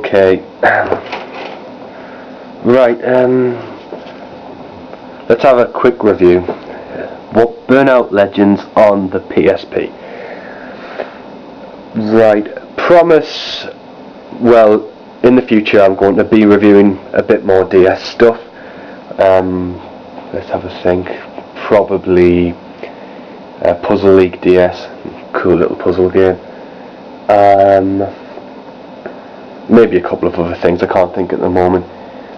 Okay. Right, let's have a quick review. What Burnout Legends on the PSP. Right, promise, well, in the future I'm going to be reviewing a bit more DS stuff. Let's have a think. Probably Puzzle League DS, cool little puzzle game. Maybe a couple of other things I can't think at the moment.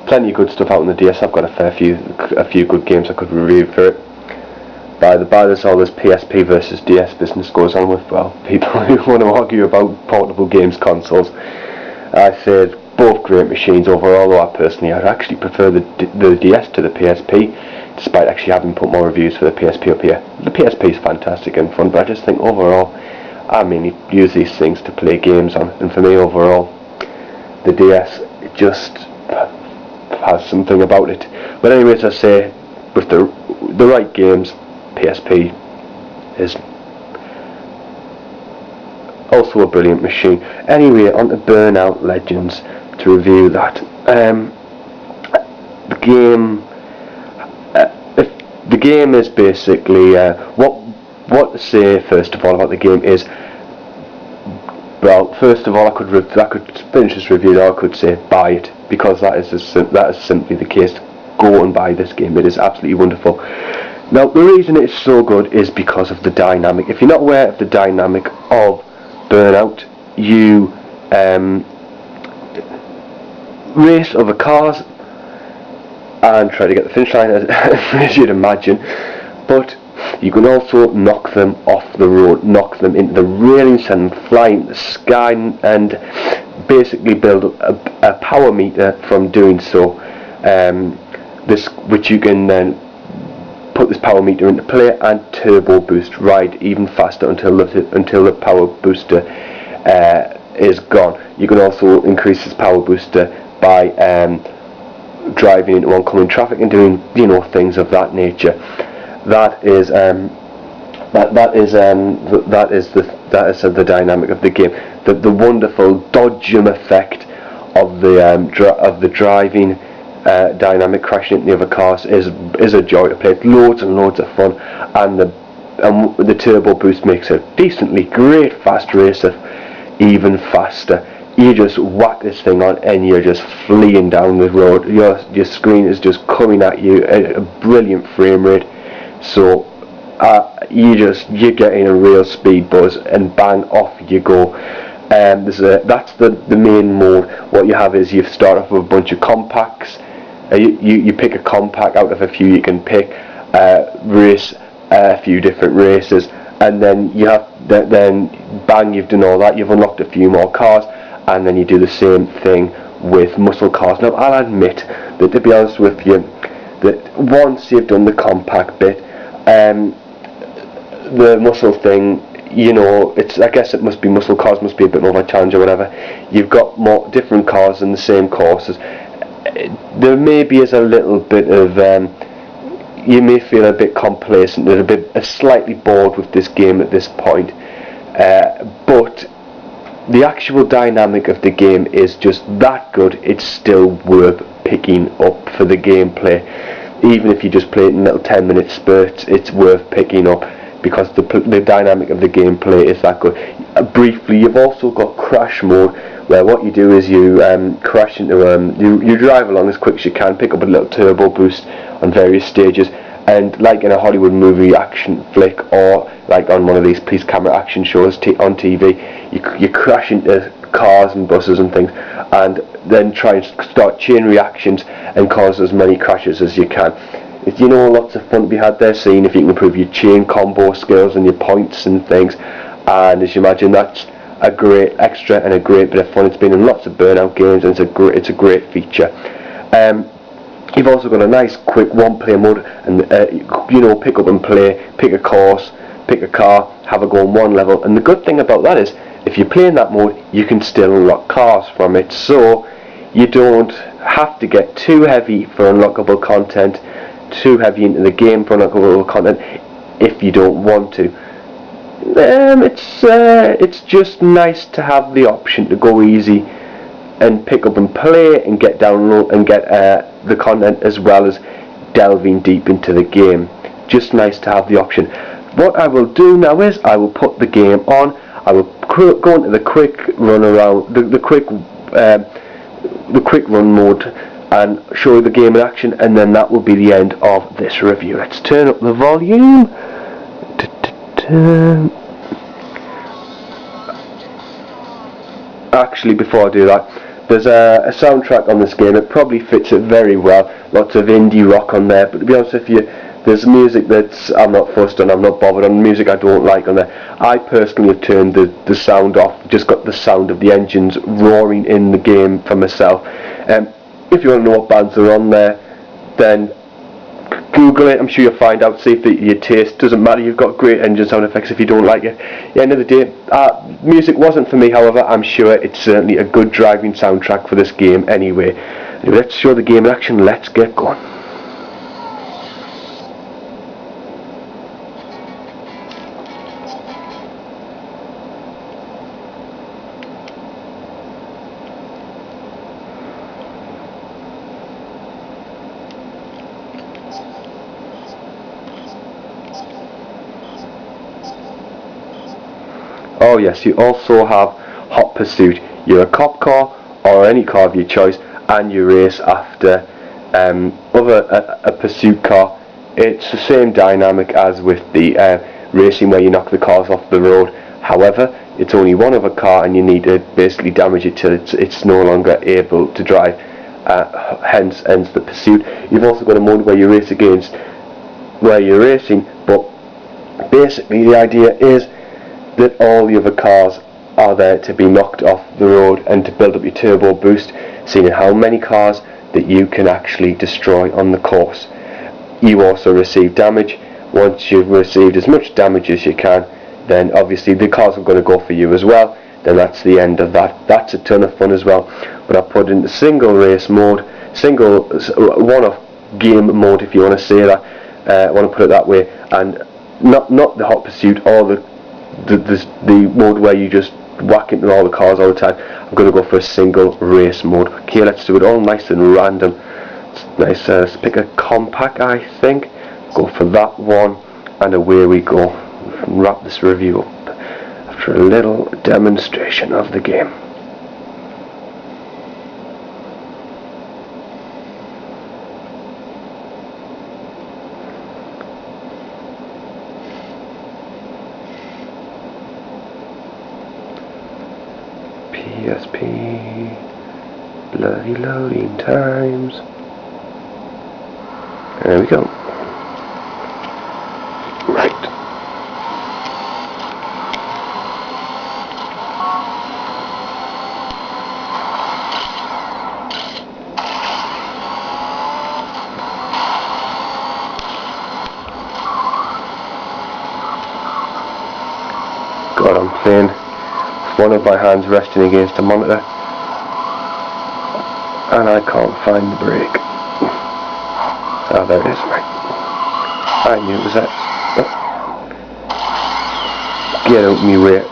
Plenty of good stuff out on the DS. I've got a few good games I could review for it. By this all this PSP versus DS business goes on with, well, people who want to argue about portable games consoles. I said both great machines overall, though I actually prefer the DS to the PSP, despite actually having put more reviews for the PSP up here. The PSP is fantastic and fun, but I just think overall, I mainly use these things to play games on, and for me overall, the DS, it just has something about it. But anyways, I say, with the right games, PSP is also a brilliant machine. Anyway, on to Burnout Legends to review that. The game is basically what to say first of all about the game is. Well, first of all, I could finish this review now. I could say buy it, because that is simply the case. Go and buy this game. It is absolutely wonderful. Now, the reason it's so good is because of the dynamic. If you're not aware of the dynamic of Burnout, you race other cars and try to get the finish line, as you'd imagine, but you can also knock them off the road, knock them into the railings, send them flying in the sky, and basically build a power meter from doing so, which you can then put this power meter into play and turbo boost, ride even faster until the power booster is gone. You can also increase this power booster by driving into oncoming traffic and doing things of that nature. That is the dynamic of the game. The wonderful dodgem effect of the driving dynamic, crashing into the other cars is a joy to play. It's loads and loads of fun, and the turbo boost makes a decently great fast racer even faster. You just whack this thing on and you're just fleeing down the road. Your screen is just coming at you at a brilliant frame rate. So you're getting a real speed buzz, and bang, off you go. That's the main mode. What you have is you start off with a bunch of compacts. You pick a compact out of a few you can pick, race a few different races, and then bang, you've done all that. You've unlocked a few more cars, and then you do the same thing with muscle cars. Now, I'll admit that, to be honest with you, that once you've done the compact bit, the muscle thing, I guess it must be muscle cars, must be a bit more of a challenge or whatever. You've got more different cars in the same courses. There maybe is a little bit of you may feel a bit complacent, slightly bored with this game at this point, but the actual dynamic of the game is just that good. It's still worth picking up for the gameplay. Even if you just play it in little 10-minute spurts, it's worth picking up because the dynamic of the gameplay is that good. Briefly, you've also got crash mode, where what you do is you crash into you drive along as quick as you can, pick up a little turbo boost on various stages, and like in a Hollywood movie action flick, or like on one of these police camera action shows on TV, you crash into cars and buses and things, and then try and start chain reactions and cause as many crashes as you can. Lots of fun to be had there, seeing if you can improve your chain combo skills and your points and things. And as you imagine, that's a great extra and a great bit of fun. It's been in lots of Burnout games, and it's a great feature. You've also got a nice quick one-player mode, and pick up and play, pick a course, pick a car, have a go on one level. And the good thing about that is, if you play in that mode, you can still unlock cars from it, so you don't have to get too heavy for unlockable content, too heavy into the game for unlockable content if you don't want to. It's just nice to have the option to go easy and pick up and play and get download and get the content, as well as delving deep into the game. Just nice to have the option. What I will do now is I will put the game on. I will go into the quick run around, the quick run mode, and show you the game in action, and then that will be the end of this review. Let's turn up the volume. Actually, before I do that, there's a soundtrack on this game. It probably fits it very well. Lots of indie rock on there, but to be honest with you, there's music that's I'm not fussed on, I'm not bothered on, music I don't like on there. I personally have turned the sound off, just got the sound of the engines roaring in the game for myself. If you want to know what bands are on there, then Google it. I'm sure you'll find out. See if your taste doesn't matter. You've got great engine sound effects if you don't like it. At the end of the day, music wasn't for me. However, I'm sure it's certainly a good driving soundtrack for this game anyway. Let's show the game in action. Let's get going. Oh yes, you also have Hot Pursuit. You're a cop car or any car of your choice, and you race after a pursuit car. It's the same dynamic as with the racing where you knock the cars off the road. However, it's only one of a car, and you need to basically damage it till it's no longer able to drive. Hence ends the pursuit. You've also got a mode where you race against where you're racing, but basically the idea is that all the other cars are there to be knocked off the road and to build up your turbo boost, seeing how many cars that you can actually destroy on the course. You also receive damage. Once you've received as much damage as you can, then obviously the cars are going to go for you as well. Then that's the end of that. That's a ton of fun as well. But I put in the single race mode, single one-off game mode, if you want to say that. I want to put it that way, and not the Hot Pursuit or the mode where you just whack into all the cars all the time. I'm going to go for a single race mode. Okay, let's do it all nice and random. It's nice. Let's pick a compact, I think. Go for that one, and away we go. Wrap this review up after a little demonstration of the game. PSP, bloody loading times. There we go. Right. God, I'm playing one of my hands resting against the monitor, and I can't find the brake. Oh, there it is, right. I knew it was that. Oh. Get out me way. Shit.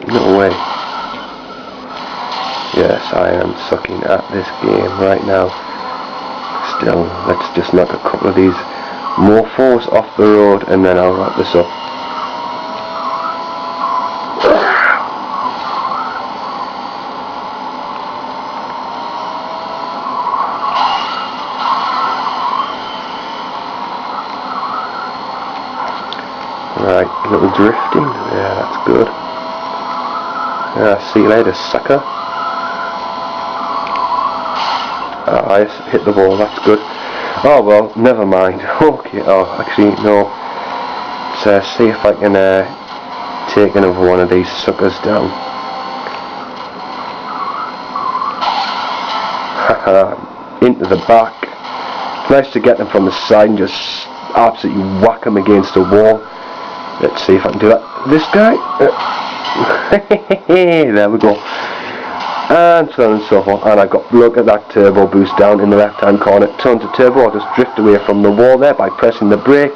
No way. Yes, I am sucking at this game right now. Still, let's just knock a couple of these mofos off the road, and then I'll wrap this up. Right, a little drifting. Yeah, that's good. Yeah, see you later, sucker. I hit the ball, that's good. Oh well, never mind. Okay, oh, actually, no. Let's see if I can take another one of these suckers down. Into the back. Nice to get them from the side and just absolutely whack them against the wall. Let's see if I can do that. This guy. There we go. and so on and so forth. And I got, look at that turbo boost down in the left hand corner, turn to turbo. I'll just drift away from the wall there by pressing the brake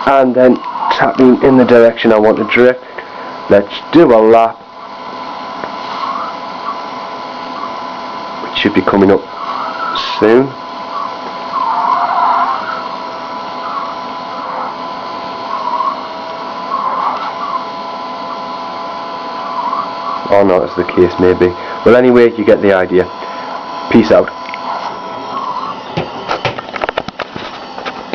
and then tapping in the direction I want to drift. Let's do a lap, which should be coming up soon. Or not, as the case may be. Well, anyway, you get the idea. Peace out.